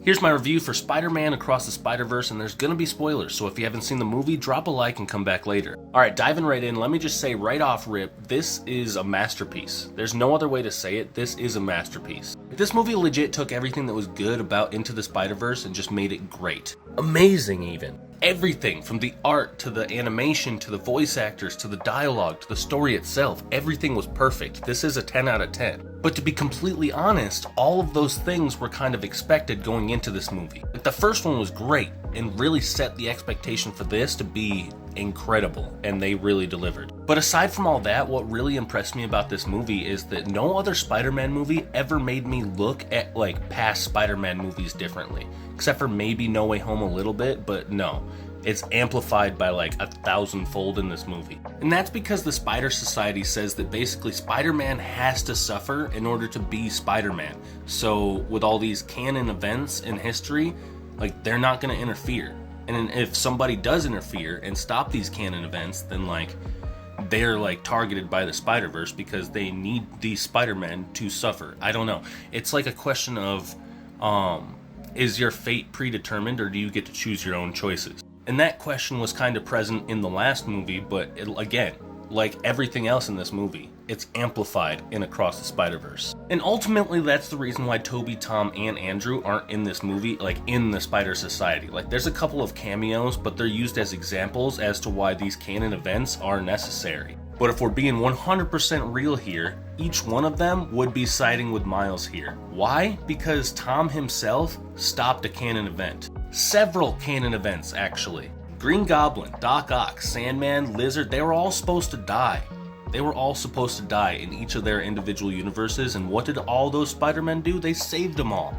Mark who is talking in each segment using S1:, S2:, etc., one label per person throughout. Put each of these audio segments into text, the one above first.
S1: Here's my review for Spider-Man Across the Spider-Verse, and there's gonna be spoilers, so if you haven't seen the movie, drop a like and come back later. Alright, diving right in, let me just say right off rip, this is a masterpiece. There's no other way to say it, this is a masterpiece. This movie legit took everything that was good about Into the Spider-Verse and just made it great. Amazing even. Everything from the art to the animation to the voice actors to the dialogue to the story itself, everything was perfect. This is a 10 out of 10. But to be completely honest, all of those things were kind of expected going into this movie. Like, the first one was great and really set the expectation for this to be incredible, and they really delivered. But aside from all that, what really impressed me about this movie is that no other Spider-Man movie ever made me look at like past Spider-Man movies differently. Except for maybe No Way Home a little bit, but no. It's amplified by like 1,000-fold in this movie. And that's because the Spider Society says that basically Spider-Man has to suffer in order to be Spider-Man. So with all these canon events in history, like, they're not going to interfere. And if somebody does interfere and stop these canon events, then like they're like targeted by the Spider-Verse because they need these Spider-Men to suffer. I don't know. It's like a question of is your fate predetermined, or do you get to choose your own choices? And that question was kind of present in the last movie, but again, like everything else in this movie, it's amplified in Across the Spider-Verse. And ultimately, that's the reason why Toby, Tom, and Andrew aren't in this movie, like in the Spider Society. Like, there's a couple of cameos, but they're used as examples as to why these canon events are necessary. But if we're being 100% real here, each one of them would be siding with Miles here. Why? Because Tom himself stopped a canon event. Several canon events, actually. Green Goblin, Doc Ock, Sandman, Lizard, they were all supposed to die. They were all supposed to die in each of their individual universes, and what did all those Spider-Men do? They saved them all,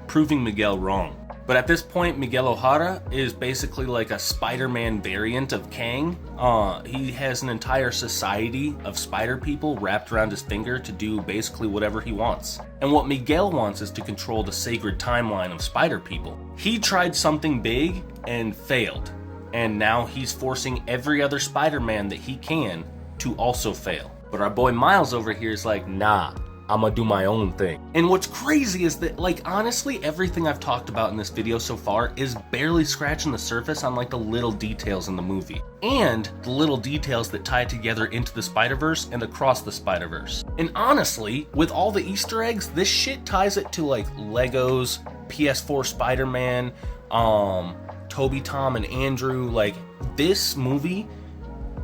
S1: proving Miguel wrong. But at this point, Miguel O'Hara is basically like a Spider-Man variant of Kang. He has an entire society of spider people wrapped around his finger to do basically whatever he wants. And what Miguel wants is to control the sacred timeline of spider people. He tried something big and failed. And now he's forcing every other Spider-Man that he can to also fail. But our boy Miles over here is like, nah, I'ma do my own thing. And what's crazy is that, like, honestly, everything I've talked about in this video so far is barely scratching the surface on like the little details in the movie. And the little details that tie together Into the Spider-Verse and Across the Spider-Verse. And honestly, with all the Easter eggs, this shit ties it to like Legos, PS4 Spider-Man, Toby, Tom, and Andrew. Like, this movie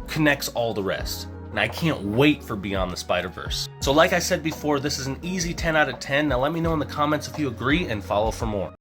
S1: connects all the rest. And I can't wait for Beyond the Spider-Verse. So like I said before, this is an easy 10 out of 10. Now let me know in the comments if you agree, and follow for more.